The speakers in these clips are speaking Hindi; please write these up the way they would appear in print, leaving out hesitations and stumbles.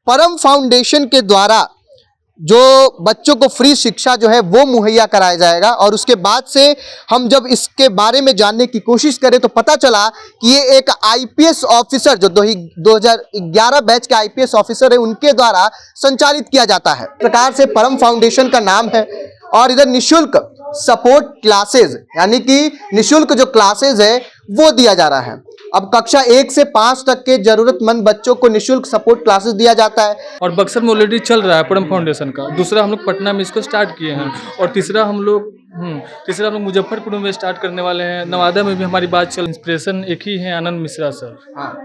परम फाउंडेशन के द्वारा जो बच्चों को फ्री शिक्षा जो है वो मुहैया कराया जाएगा। और उसके बाद से हम जब इसके बारे में जानने की कोशिश करें तो पता चला कि ये एक आईपीएस ऑफिसर जो 2011 बैच के आईपीएस ऑफिसर है उनके द्वारा संचालित किया जाता है। इस प्रकार से परम फाउंडेशन का नाम है। और इधर निशुल्क सपोर्ट क्लासेज यानी कि निशुल्क जो क्लासेज है वो दिया जा रहा है। अब कक्षा 1 से 5 तक के जरूरतमंद बच्चों को निशुल्क सपोर्ट क्लासेस दिया जाता है। और बक्सर में ऑलरेडी चल रहा है परम फाउंडेशन का। दूसरा हम लोग पटना में इसको स्टार्ट किए हैं और तीसरा हम लोग मुजफ्फरपुर में स्टार्ट करने वाले हैं। नवादा में भी हमारी बात चल। इंस्पिरेशन एक ही है, आनंद मिश्रा सर। हाँ।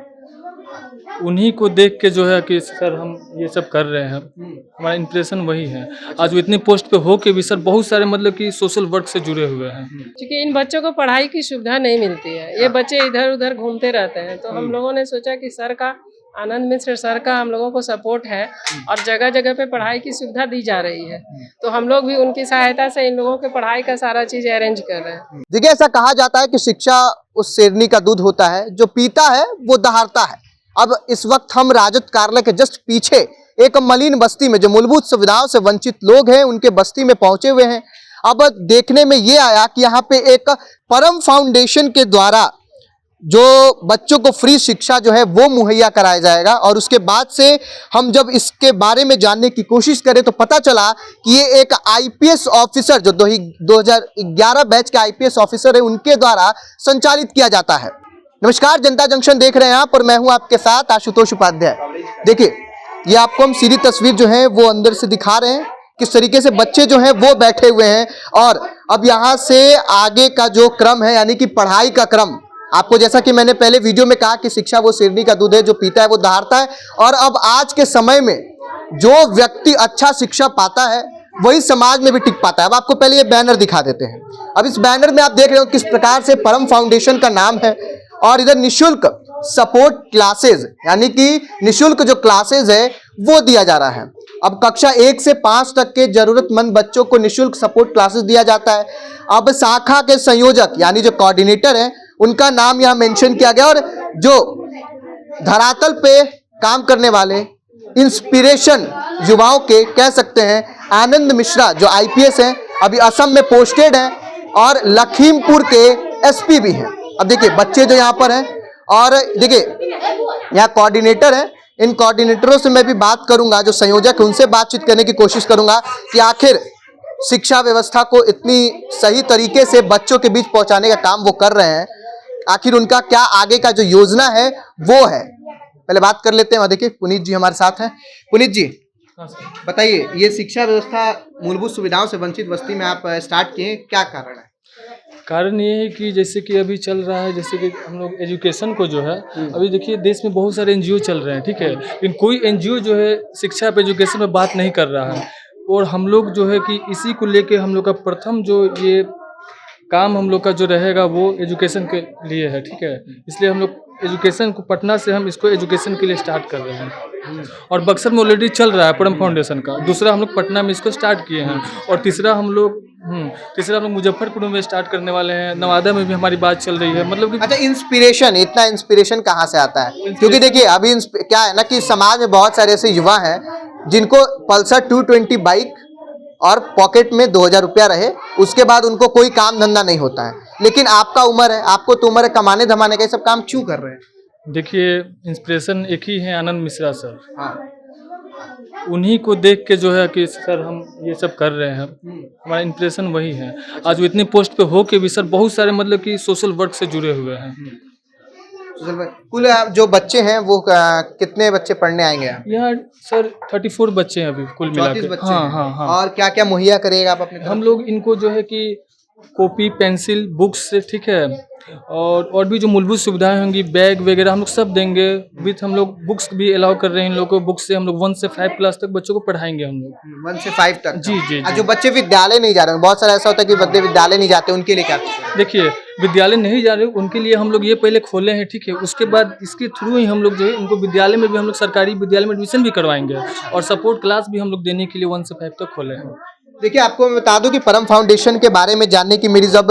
उन्हीं को देख के जो है कि सर हम ये सब कर रहे हैं, हमारा इंप्रेशन वही है। आज वो इतनी पोस्ट पे हो के भी सर बहुत सारे मतलब कि सोशल वर्क से जुड़े हुए हैं। क्योंकि इन बच्चों को पढ़ाई की सुविधा नहीं मिलती है, ये बच्चे इधर उधर घूमते रहते हैं, तो हम लोगों ने सोचा कि सर का, आनंद मिश्र सर का हम लोगों को सपोर्ट है और जगह जगह पे पढ़ाई की सुविधा दी जा रही है, तो हम लोग भी उनकी सहायता से इन लोगों के पढ़ाई का सारा चीज अरेंज कर रहे हैं। देखिए, ऐसा कहा जाता है कि शिक्षा उस शेरनी का दूध होता है जो पीता है वो दहाड़ता है। अब इस वक्त हम राजद कार्यालय के जस्ट पीछे एक मलिन बस्ती में जो मूलभूत सुविधाओं से वंचित लोग हैं उनके बस्ती में पहुंचे हुए हैं। अब देखने में ये आया कि यहाँ पे एक परम फाउंडेशन के द्वारा जो बच्चों को फ्री शिक्षा जो है वो मुहैया कराया जाएगा। और उसके बाद से हम जब इसके बारे में जानने की कोशिश करें तो पता चला कि ये एक आईपीएस ऑफिसर जो 2011 बैच के आईपीएस ऑफिसर है उनके द्वारा संचालित किया जाता है। नमस्कार, जनता जंक्शन देख रहे हैं आप और मैं हूं आपके साथ आशुतोष उपाध्याय। देखिए, ये आपको हम सीधी तस्वीर जो है वो अंदर से दिखा रहे हैं, किस तरीके से बच्चे जो हैं वो बैठे हुए हैं। और अब यहाँ से आगे का जो क्रम है यानी कि पढ़ाई का क्रम, आपको जैसा कि मैंने पहले वीडियो में कहा कि शिक्षा वो शेरनी का दूध है, जो पीता है वो दहाड़ता है। और अब आज के समय में जो व्यक्ति अच्छा शिक्षा पाता है वही समाज में भी टिक पाता है। अब आपको पहले ये बैनर दिखा देते हैं। अब इस बैनर में आप देख रहे हो किस प्रकार से परम फाउंडेशन का नाम है और इधर निशुल्क सपोर्ट क्लासेज यानी कि निशुल्क जो क्लासेज है वो दिया जा रहा है। अब कक्षा 1 से 5 तक के जरूरतमंद बच्चों को निशुल्क सपोर्ट क्लासेस दिया जाता है। अब शाखा के संयोजक यानी जो कोऑर्डिनेटर हैं उनका नाम यहाँ मेंशन किया गया और जो धरातल पे काम करने वाले इंस्पिरेशन युवाओं के कह सकते हैं आनंद मिश्रा जो आईपीएस हैं, अभी असम में पोस्टेड हैं और लखीमपुर के एसपी भी हैं। अब देखिए बच्चे जो यहाँ पर हैं और देखिए यहाँ कोऑर्डिनेटर हैं, इन कोऑर्डिनेटरों से मैं भी बात करूंगा, जो संयोजक है उनसे बातचीत करने की कोशिश करूंगा कि आखिर शिक्षा व्यवस्था को इतनी सही तरीके से बच्चों के बीच पहुंचाने का काम वो कर रहे हैं, आखिर उनका क्या आगे का जो योजना है वो है। पहले बात कर लेते हैं। देखिए पुनीत जी हमारे साथ हैं। पुनीत जी बताइए, ये शिक्षा व्यवस्था मूलभूत सुविधाओं से वंचित बस्ती में आप स्टार्ट किए, क्या कारण है? कारण ये है कि जैसे कि अभी चल रहा है, जैसे कि हम लोग एजुकेशन को जो है, अभी देखिए देश में बहुत सारे एनजीओ चल रहे हैं, ठीक है, लेकिन कोई एनजीओ जो है शिक्षा पे एजुकेशन में बात नहीं कर रहा है। और हम लोग जो है कि इसी को लेके हम लोग का प्रथम जो ये काम हम लोग का जो रहेगा वो एजुकेशन के लिए है, ठीक है। इसलिए हम लोग एजुकेशन को पटना से हम इसको एजुकेशन के लिए स्टार्ट कर रहे हैं और बक्सर में ऑलरेडी चल रहा है परम फाउंडेशन का। दूसरा हम लोग पटना में इसको स्टार्ट किए हैं और तीसरा हम लोग मुजफ्फरपुर में स्टार्ट करने वाले हैं। नवादा में भी हमारी बात चल रही है। मतलब कि अच्छा, इंस्पिरेशन, इतना इंस्पिरेशन कहाँ से आता है? क्योंकि देखिए अभी क्या है ना कि समाज में बहुत सारे ऐसे युवा हैं जिनको पल्सर 220 बाइक और पॉकेट में 2000 रुपया रहे, उसके बाद उनको कोई काम धंधा नहीं होता है। लेकिन आपका उम्र है, आपको तो उम्र है कमाने धमाने का, ये सब काम क्यों कर रहे हैं? देखिए इंस्पिरेशन एक ही है, आनंद मिश्रा सर। हाँ। उन्हीं को देख के जो है कि सर हम ये सब कर रहे हैं, हमारा इंप्रेशन वही है। आज वो इतनी पोस्ट पे हो के भी सर बहुत सारे मतलब कि सोशल वर्क से जुड़े हुए हैं। कुल जो बच्चे हैं वो कितने बच्चे पढ़ने आएंगे यहाँ? सर 34 बच्चे हैं अभी कुल मिला के। हाँ। और क्या क्या मुहैया करिएगा आप अपने? हम लोग इनको जो है कि कॉपी, पेंसिल, बुक्स, ठीक है, और भी जो मूलभूत सुविधाएं होंगी, बैग वगैरह हम लोग सब देंगे। विथ हम लोग बुक्स भी अलाउ कर रहे हैं इन लोगों को। बुक्स से हम लोग 1 से 5 क्लास तक बच्चों को पढ़ाएंगे हम लोग। 1 से 5 तक? जी जी, जी। जो बच्चे विद्यालय नहीं जा रहे हैं, बहुत सारा ऐसा होता है कि बच्चे विद्यालय नहीं जाते, उनके लिए क्या? देखिए विद्यालय नहीं जा रहे उनके लिए हम लोग ये पहले खोले हैं, ठीक है, उसके बाद इसके थ्रू ही हम लोग जो है उनको विद्यालय में भी हम लोग सरकारी विद्यालय में एडमिशन भी करवाएंगे और सपोर्ट क्लास भी हम लोग देने के लिए 1 से 5 तक खोले हैं। देखिए आपको मैं बता दूं कि परम फाउंडेशन के बारे में जानने की मेरी जब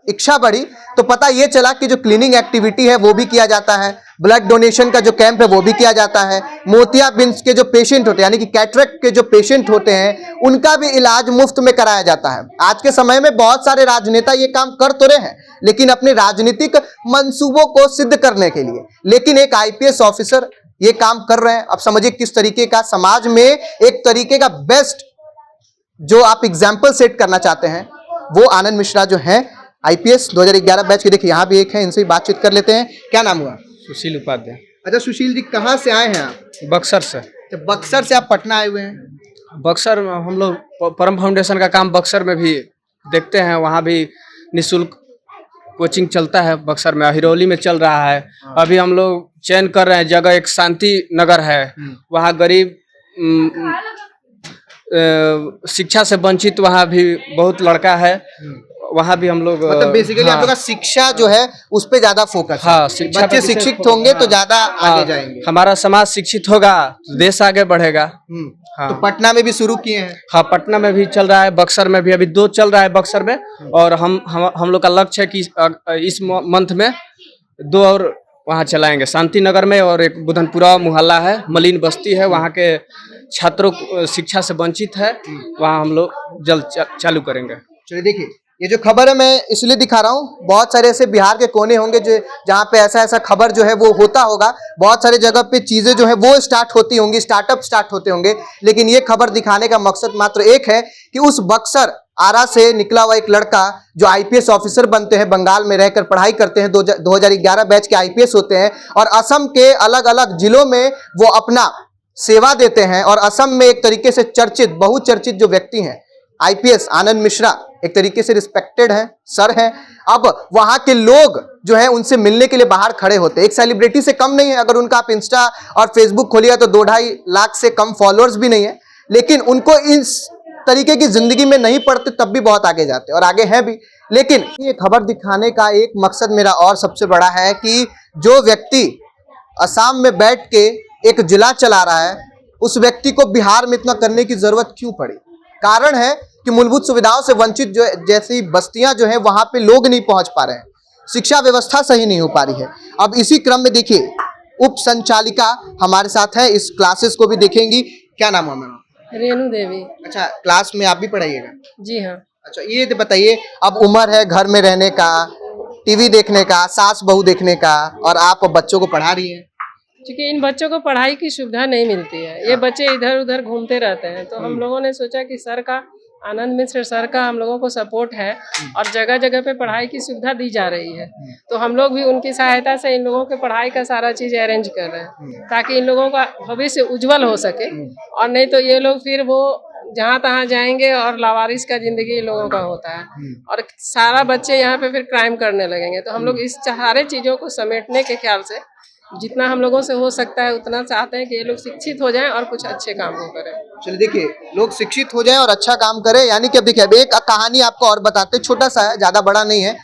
इच्छा बढ़ी तो पता ये चला कि जो क्लीनिंग एक्टिविटी है वो भी किया जाता है, ब्लड डोनेशन का जो कैंप है वो भी किया जाता है। मोतियाबिंद के जो पेशेंट होते हैं यानी कि कैटरेक्ट के जो पेशेंट होते हैं उनका भी इलाज मुफ्त में कराया जाता है। आज के समय में बहुत सारे राजनेता ये काम कर तो रहे हैं लेकिन अपने राजनीतिक मंसूबों को सिद्ध करने के लिए, लेकिन एक आईपीएस ऑफिसर ये काम कर रहे हैं। अब समझिए किस तरीके का समाज में एक तरीके का बेस्ट जो आप एग्जाम्पल सेट करना चाहते हैं वो आनंद मिश्रा जो हैं आईपीएस 2011 बैच के। देखिए यहाँ भी एक है, इनसे भी बातचीत कर लेते हैं। क्या नाम हुआ? सुशील उपाध्याय। अच्छा सुशील जी, कहाँ से आए हैं आप? बक्सर से। तो बक्सर से आप पटना आए हुए हैं? बक्सर में हम लोग परम फाउंडेशन का काम बक्सर में भी देखते हैं, वहाँ भी निःशुल्क कोचिंग चलता है। बक्सर में हिरौली में चल रहा है। अभी हम लोग चयन कर रहे हैं जगह, एक शांति नगर है, वहाँ गरीब शिक्षा से वंचित वहाँ भी बहुत लड़का है, वहाँ भी हम लोग मतलब बेसिकली आप लोग का शिक्षा जो है उस पे ज्यादा फोकस है। हाँ, शिक्षा बच्चे पे विशेष शिक्षित फोकस। होंगे तो हाँ, ज्यादा आगे जाएंगे। हमारा समाज शिक्षित होगा तो देश आगे बढ़ेगा। हाँ। तो पटना में भी शुरू किए हैं? हाँ, पटना में भी चल रहा है, बक्सर में भी अभी 2 चल रहा है बक्सर में। और हम लोग का लक्ष्य है कि इस मंथ में 2 और वहाँ चलाएंगे, शांति नगर में, और एक बुधनपुरा मोहल्ला है, मलिन बस्ती है, वहाँ के छात्रों को शिक्षा से वंचित है, वहाँ हम लोग जल्द चालू करेंगे। चलिए देखिए, ये जो खबर है मैं इसलिए दिखा रहा हूँ, बहुत सारे ऐसे बिहार के कोने होंगे जो जहाँ पे ऐसा खबर जो है वो होता होगा। बहुत सारे जगह पे चीजें जो है वो स्टार्ट होती होंगी, स्टार्टअप स्टार्ट होते होंगे, लेकिन ये खबर दिखाने का मकसद मात्र एक है कि उस बक्सर आरा से निकला हुआ एक लड़का जो आईपीएस ऑफिसर बनते हैं, बंगाल में रहकर पढ़ाई करते हैं, 2011 बैच के आईपीएस होते हैं और असम के अलग अलग जिलों में वो अपना सेवा देते हैं। और असम में एक तरीके से चर्चित, बहुचर्चित जो व्यक्ति हैं आईपीएस आनंद मिश्रा, एक तरीके से रिस्पेक्टेड है, सर है। अब वहां के लोग जो है उनसे मिलने के लिए बाहर खड़े होते हैं। एक सेलिब्रिटी से कम नहीं है, अगर उनका आप इंस्टा और फेसबुक खोलिए तो 2-2.5 लाख से कम फॉलोअर्स भी नहीं है, लेकिन उनको इस तरीके की जिंदगी में नहीं पड़ते तब भी बहुत आगे जाते और आगे हैं भी। लेकिन ये खबर दिखाने का एक मकसद मेरा और सबसे बड़ा है कि जो व्यक्ति असम में बैठ के एक जिला चला रहा है, उस व्यक्ति को बिहार में इतना करने की जरूरत क्यों पड़ी? कारण है कि मूलभूत सुविधाओं से वंचित जो जैसी बस्तियां जो है वहां पे लोग नहीं पहुंच पा रहे हैं, शिक्षा व्यवस्था सही नहीं हो पा रही है। अब इसी क्रम में देखिए उप संचालिका हमारे साथ है, इस क्लासेस को भी देखेंगी। क्या नाम है मैम? रेणु देवी। अच्छा, क्लास में आप भी पढ़ाइएगा? जी हाँ। अच्छा, ये बताइए, अब उम्र है घर में रहने का, टीवी देखने का, सास बहू देखने का, और आप बच्चों को पढ़ा रही हैं। क्योंकि इन बच्चों को पढ़ाई की सुविधा नहीं मिलती है, ये बच्चे इधर उधर घूमते रहते हैं, तो हम लोगों ने सोचा कि सर का, आनंद मिश्र सर का हम लोगों को सपोर्ट है और जगह जगह पे पढ़ाई की सुविधा दी जा रही है, तो हम लोग भी उनकी सहायता से इन लोगों के पढ़ाई का सारा चीज अरेंज कर रहे हैं ताकि इन लोगों का भविष्य उज्जवल हो सके। और नहीं तो ये लोग फिर वो जहाँ तहाँ जाएंगे और लावारिस का जिंदगी इन लोगों का होता है और सारा बच्चे यहाँ पे फिर क्राइम करने लगेंगे। तो हम लोग इस सारे चीजों को समेटने के ख्याल से जितना हम लोगों से हो सकता है उतना चाहते हैं कि ये लोग शिक्षित हो जाएं और कुछ अच्छे काम को करें। चलिए देखिए, लोग शिक्षित हो जाएं और अच्छा काम करें, यानी कि अब देखिए, अब एक कहानी आपको और बताते हैं, छोटा सा है, ज्यादा बड़ा नहीं है।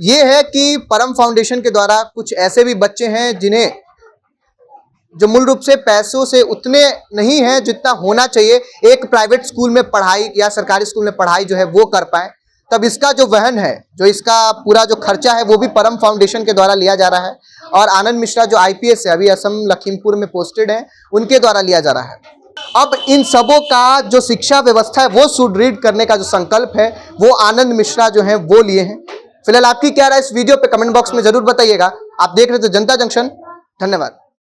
ये है कि परम फाउंडेशन के द्वारा कुछ ऐसे भी बच्चे हैं जिन्हें जो मूल रूप से पैसों से उतने नहीं है जितना होना चाहिए एक प्राइवेट स्कूल में पढ़ाई या सरकारी स्कूल में पढ़ाई जो है वो कर पाए, तब इसका जो वहन है, जो इसका पूरा जो खर्चा है वो भी परम फाउंडेशन के द्वारा लिया जा रहा है। और आनंद मिश्रा जो आईपीएस है, अभी असम लखीमपुर में पोस्टेड है, उनके द्वारा लिया जा रहा है। अब इन सबों का जो शिक्षा व्यवस्था है वो सुदृढ़ करने का जो संकल्प है वो आनंद मिश्रा जो है वो लिए हैं। फिलहाल आपकी क्या राय इस वीडियो पे कमेंट बॉक्स में जरूर बताइएगा। आप देख रहे थे जनता जंक्शन। धन्यवाद।